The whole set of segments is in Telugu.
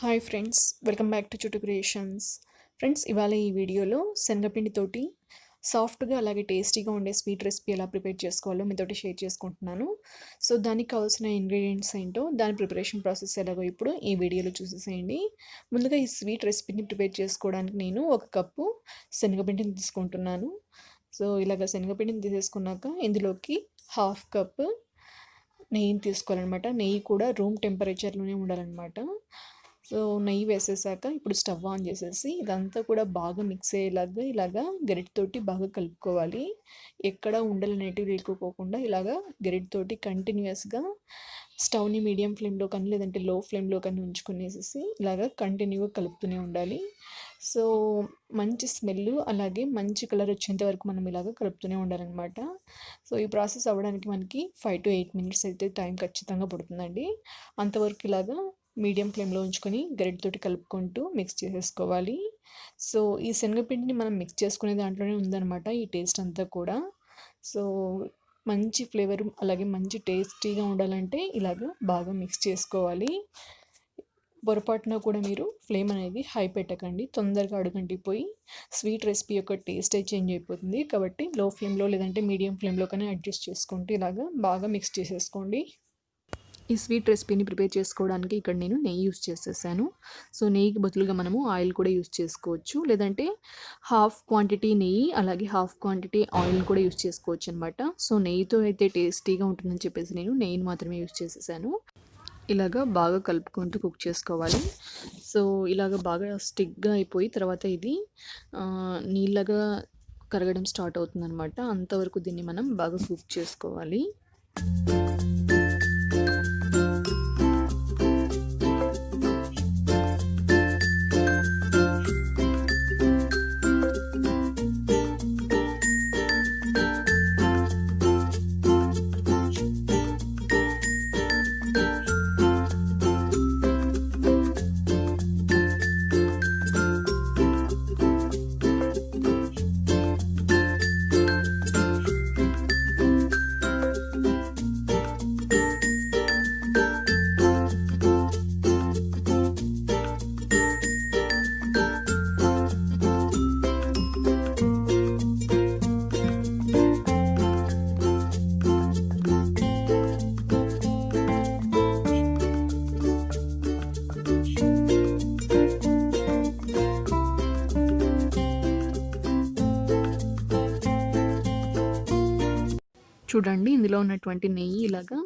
Hi friends, welcome back to చుట్టు క్రియేషన్స్. ఫ్రెండ్స్, ఇవాళ ఈ వీడియోలో శనగపిండితోటి సాఫ్ట్గా అలాగే టేస్టీగా ఉండే స్వీట్ రెసిపీ ఎలా ప్రిపేర్ చేసుకోవాలో మీతోటి షేర్ చేసుకుంటున్నాను. సో దానికి కావాల్సిన ఇంగ్రీడియంట్స్ ఏంటో, దాని ప్రిపరేషన్ ప్రాసెస్ ఎలాగో ఇప్పుడు ఈ వీడియోలో చూసేసేయండి. ముందుగా ఈ స్వీట్ రెసిపీని ప్రిపేర్ చేసుకోవడానికి నేను 1 కప్పు శనగపిండిని తీసుకుంటున్నాను. సో ఇలాగ శనగపిండిని తీసేసుకున్నాక ఇందులోకి 1/2 కప్పు నెయ్యిని తీసుకోవాలన్నమాట. నెయ్యి కూడా రూమ్ టెంపరేచర్లోనే ఉండాలన్నమాట. సో నెయ్యి వేసేసాక ఇప్పుడు స్టవ్ ఆన్ చేసేసి ఇదంతా కూడా బాగా మిక్స్ అయ్యేలాగా ఇలాగా గరిటెతోటి బాగా కలుపుకోవాలి. ఎక్కడ ఉండలు అనేటివి లేకపోకుండా ఇలాగా గరిటెతోటి కంటిన్యూస్గా స్టవ్ని మీడియం ఫ్లేమ్లో కానీ లేదంటే లో ఫ్లేమ్లో కానీ ఉంచుకునేసేసి ఇలాగా కంటిన్యూగా కలుపుతూనే ఉండాలి. సో మంచి స్మెల్ అలాగే మంచి కలర్ వచ్చేంత వరకు మనం ఇలాగ కలుపుతూనే ఉండాలన్నమాట. సో ఈ ప్రాసెస్ అవ్వడానికి మనకి 5 to 8 minutes అయితే టైం ఖచ్చితంగా పడుతుందండి. అంతవరకు ఇలాగా మీడియం ఫ్లేమ్లో ఉంచుకొని గరిటెతోటి కలుపుకుంటూ మిక్స్ చేసేసుకోవాలి. సో ఈ శనగపిండిని మనం మిక్స్ చేసుకునే దాంట్లోనే ఉందన్నమాట ఈ టేస్ట్ అంతా కూడా. సో మంచి ఫ్లేవర్ అలాగే మంచి టేస్టీగా ఉండాలంటే ఇలాగ బాగా మిక్స్ చేసుకోవాలి. పొరపాటున కూడా మీరు ఫ్లేమ్ అనేది హై పెట్టకండి, తొందరగా అడుగంటిపోయి స్వీట్ రెసిపీ యొక్క టేస్టే చేంజ్ అయిపోతుంది. కాబట్టి లో ఫ్లేమ్లో లేదంటే మీడియం ఫ్లేమ్లో కానీ అడ్జస్ట్ చేసుకుంటూ ఇలాగా బాగా మిక్స్ చేసేసుకోండి. ఈ స్వీట్ రెసిపీని ప్రిపేర్ చేసుకోవడానికి ఇక్కడ నేను నెయ్యి యూస్ చేసేసాను. సో నెయ్యికి బదులుగా మనము ఆయిల్ కూడా యూస్ చేసుకోవచ్చు, లేదంటే హాఫ్ క్వాంటిటీ నెయ్యి అలాగే హాఫ్ క్వాంటిటీ ఆయిల్ కూడా యూస్ చేసుకోవచ్చు అనమాట. సో నెయ్యితో అయితే టేస్టీగా ఉంటుందని చెప్పేసి నేను నెయ్యిని మాత్రమే యూస్ చేసేసాను. ఇలాగా బాగా కలుపుకుంటూ కుక్ చేసుకోవాలి. సో ఇలాగ బాగా స్టిక్గా అయిపోయి తర్వాత ఇది నీళ్ళగా కరగడం స్టార్ట్ అవుతుందన్నమాట. అంతవరకు దీన్ని మనం బాగా కుక్ చేసుకోవాలి. చూడండి, ఇందులో ఉన్నటువంటి నెయ్యి ఇలాగా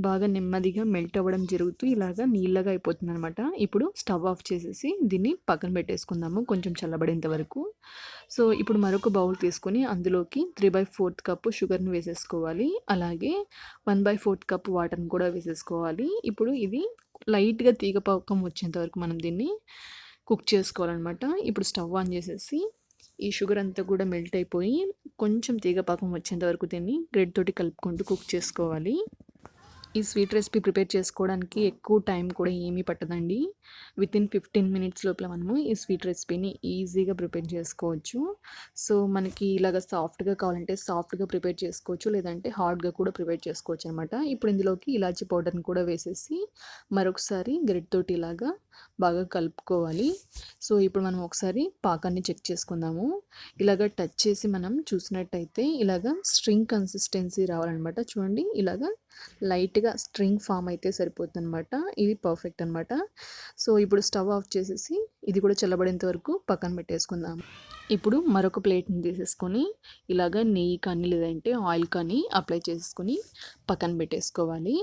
బాగా నెమ్మదిగా మెల్ట్ అవ్వడం జరుగుతూ ఇలాగా నీళ్ళగా అయిపోతుంది అనమాట. ఇప్పుడు స్టవ్ ఆఫ్ చేసేసి దీన్ని పక్కన పెట్టేసుకుందాము కొంచెం చల్లబడేంత వరకు. సో ఇప్పుడు మరొక బౌల్ తీసుకొని అందులోకి 3/4 కప్పు షుగర్ని వేసేసుకోవాలి. అలాగే 1/4 కప్పు వాటర్ని కూడా వేసేసుకోవాలి. ఇప్పుడు ఇది లైట్గా తీగ పాకం వచ్చేంత వరకు మనం దీన్ని కుక్ చేసుకోవాలన్నమాట. ఇప్పుడు స్టవ్ ఆన్ చేసేసి ఈ షుగర్ అంతా కూడా మెల్ట్ అయిపోయి కొంచెం తీగపాకం వచ్చేంత వరకు దీన్ని గరిటెతోటి కలుపుకుంటూ కుక్ చేసుకోవాలి. ఈ స్వీట్ రెసిపీ ప్రిపేర్ చేసుకోవడానికి ఎక్కువ టైం కూడా ఏమీ పట్టదండి. వితిన్ 15 minutes లోపల మనము ఈ స్వీట్ రెసిపీని ఈజీగా ప్రిపేర్ చేసుకోవచ్చు. సో మనకి ఇలాగ సాఫ్ట్గా కావాలంటే సాఫ్ట్గా ప్రిపేర్ చేసుకోవచ్చు, లేదంటే హార్డ్గా కూడా ప్రిపేర్ చేసుకోవచ్చు అనమాట. ఇప్పుడు ఇందులోకి ఇలాచి పౌడర్ని కూడా వేసేసి మరొకసారి గరిటెతోటి ఇలాగా బాగా కలుపుకోవాలి. సో ఇప్పుడు మనం ఒకసారి పాకాన్ని చెక్ చేసుకుందాము. ఇలాగ టచ్ చేసి మనం చూసినట్టయితే ఇలాగ స్ట్రింగ్ కన్సిస్టెన్సీ రావాలన్నమాట. చూడండి, ఇలాగ లైట్గా స్ట్రింగ్ ఫామ్ అయితే సరిపోతుంది అనమాట. ఇది పర్ఫెక్ట్ అనమాట. సో ఇప్పుడు స్టవ్ ఆఫ్ చేసేసి ఇది కూడా చల్లబడేంత వరకు పక్కన పెట్టేసుకుందాం. ఇప్పుడు మరొక ప్లేట్ని తీసేసుకొని ఇలాగ నెయ్యి కానీ లేదంటే ఆయిల్ కానీ అప్లై చేసుకొని పక్కన పెట్టేసుకోవాలి.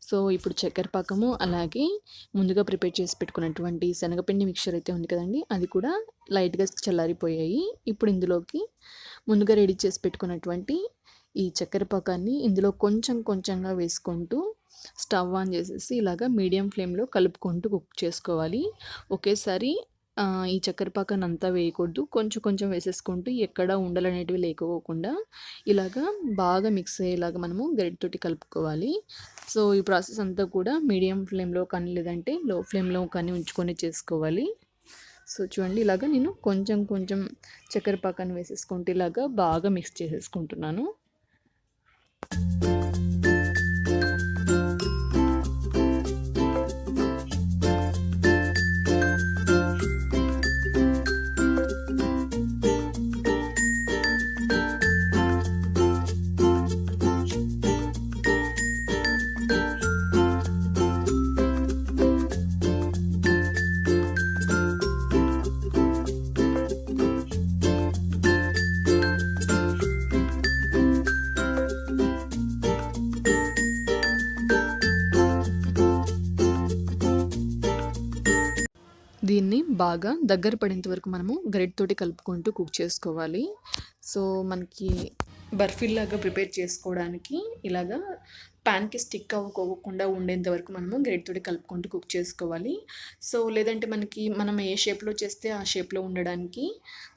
సో ఇప్పుడు చక్కెర పాకము అలాగే ముందుగా ప్రిపేర్ చేసి పెట్టుకున్నటువంటి శనగపిండి మిక్చర్ అయితే ఉంది కదండి, అది కూడా లైట్గా చల్లారిపోయాయి. ఇప్పుడు ఇందులోకి ముందుగా రెడీ చేసి పెట్టుకున్నటువంటి ఈ చక్కెర పాకాన్ని ఇందులో కొంచెం కొంచెంగా వేసుకుంటూ స్టవ్ ఆన్ చేసేసి ఇలాగా మీడియం ఫ్లేమ్లో కలుపుకుంటూ కుక్ చేసుకోవాలి. ఒకేసారి ఈ చక్కెర పాకాన్ని అంతా వేయకూడదు, కొంచెం కొంచెం వేసేసుకుంటూ ఎక్కడ ఉండలు అనేటివి లేకపోకుండా ఇలాగా బాగా మిక్స్ అయ్యేలాగా మనము గరిటెతోటి కలుపుకోవాలి. సో ఈ ప్రాసెస్ అంతా కూడా మీడియం ఫ్లేమ్లో కానీ లేదంటే లో ఫ్లేమ్లో కానీ ఉంచుకొని చేసుకోవాలి. సో చూడండి, ఇలాగా నేను కొంచెం కొంచెం చక్కెర పాకాన్ని వేసేసుకుంటూ ఇలాగా బాగా మిక్స్ చేసేసుకుంటున్నాను. దీన్ని బాగా దగ్గర పడేంత వరకు మనము గరిటెతోటి కలుపుకుంటూ కుక్ చేసుకోవాలి. సో మనకి బర్ఫీలాగా ప్రిపేర్ చేసుకోవడానికి ఇలాగా ప్యాన్కి స్టిక్ అవ్వకోకుండా ఉండేంత వరకు మనము గరిటెతోటి కలుపుకుంటూ కుక్ చేసుకోవాలి. సో లేదంటే మనం ఏ షేప్లో చేస్తే ఆ షేప్లో ఉండడానికి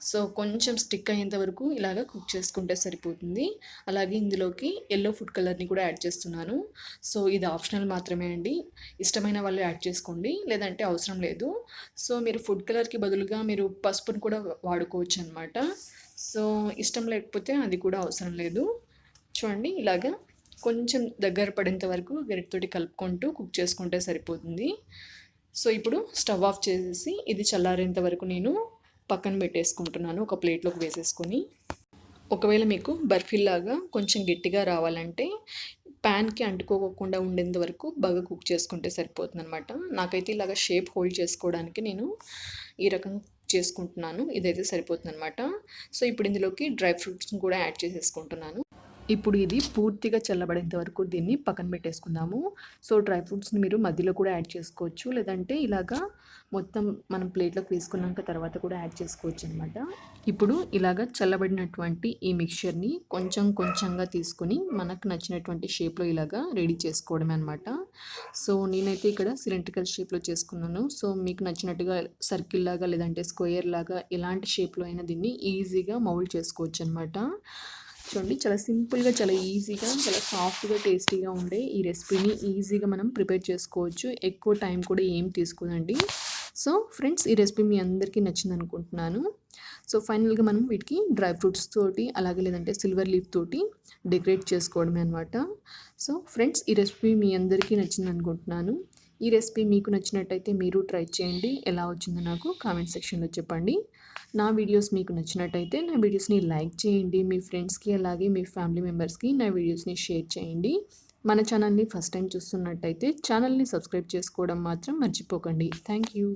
సో కొంచెం స్టిక్ అయ్యేంత వరకు ఇలాగ కుక్ చేసుకుంటే సరిపోతుంది. అలాగే ఇందులోకి యెల్లో ఫుడ్ కలర్ని కూడా యాడ్ చేస్తున్నాను. సో ఇది ఆప్షనల్ మాత్రమే అండి. ఇష్టమైన వాళ్ళు యాడ్ చేసుకోండి, లేదంటే అవసరం లేదు. సో మీరు ఫుడ్ కలర్కి బదులుగా మీరు పసుపుని కూడా వాడుకోవచ్చు అనమాట. సో ఇష్టం లేకపోతే అది కూడా అవసరం లేదు. చూడండి ఇలాగా కొంచెం దగ్గర పడేంత వరకు గరిటెతోటి కలుపుకుంటూ కుక్ చేసుకుంటే సరిపోతుంది. సో ఇప్పుడు స్టవ్ ఆఫ్ చేసేసి ఇది చల్లారేంత వరకు నేను పక్కన పెట్టేసుకుంటున్నాను, ఒక ప్లేట్లోకి వేసేసుకొని. ఒకవేళ మీకు బర్ఫీలాగా కొంచెం గట్టిగా రావాలంటే ప్యాన్కి అంటుకోకుండా ఉండేంత వరకు బాగా కుక్ చేసుకుంటే సరిపోతుందనమాట. నాకైతే ఇలాగ షేప్ హోల్డ్ చేసుకోవడానికి నేను ఈ రకం చేసుకుంటున్నాను. ఇదైతే సరిపోతుందనమాట. సో ఇప్పుడు ఇందులోకి డ్రై ఫ్రూట్స్ని కూడా యాడ్ చేసేసుకుంటున్నాను. ఇప్పుడు ఇది పూర్తిగా చల్లబడేంత వరకు దీన్ని పక్కన పెట్టేసుకుందాము. సో డ్రై ఫ్రూట్స్ని మీరు మధ్యలో కూడా యాడ్ చేసుకోవచ్చు, లేదంటే ఇలాగా మొత్తం మనం ప్లేట్లోకి వేసుకున్నాక తర్వాత కూడా యాడ్ చేసుకోవచ్చు అనమాట. ఇప్పుడు ఇలాగ చల్లబడినటువంటి ఈ మిక్చర్ని కొంచెం కొంచెంగా తీసుకొని మనకు నచ్చినటువంటి షేప్లో ఇలాగా రెడీ చేసుకోవడమే అనమాట. సో నేనైతే ఇక్కడ సిలిండ్రికల్ షేప్లో చేసుకున్నాను. సో మీకు నచ్చినట్టుగా సర్కిల్ లాగా లేదంటే స్క్వేర్ లాగా ఎలాంటి షేప్లో అయినా దీన్ని ఈజీగా మౌల్డ్ చేసుకోవచ్చు అనమాట. చూడండి చాలా సింపుల్గా, చాలా ఈజీగా, చాలా సాఫ్ట్గా, టేస్టీగా ఉండే ఈ రెసిపీని ఈజీగా మనం ప్రిపేర్ చేసుకోవచ్చు. ఎక్కువ టైం కూడా ఏం తీసుకోదండి. సో ఫ్రెండ్స్, ఈ రెసిపీ మీ అందరికీ నచ్చింది అనుకుంటున్నాను. సో ఫైనల్గా మనం వీటికి డ్రై ఫ్రూట్స్ తోటి అలాగే లేదంటే సిల్వర్ లీఫ్ తోటి డెకరేట్ చేసుకోవడమే అనమాట. సో ఫ్రెండ్స్, ఈ రెసిపీ మీ అందరికీ నచ్చింది అనుకుంటున్నాను. ఈ రెసిపీ మీకు నచ్చినట్టయితే మీరు ట్రై చేయండి. ఎలా వచ్చిందో నాకు కామెంట్ సెక్షన్లో చెప్పండి. నా వీడియోస్ మీకు నచ్చినట్టయితే నా వీడియోస్ని లైక్ చేయండి. మీ ఫ్రెండ్స్కి అలాగే మీ ఫ్యామిలీ మెంబర్స్కి నా వీడియోస్ని షేర్ చేయండి. మన ఛానల్ని ఫస్ట్ టైం చూస్తున్నట్టయితే ఛానల్ని సబ్స్క్రైబ్ చేసుకోవడం మాత్రం మర్చిపోకండి. Thank you.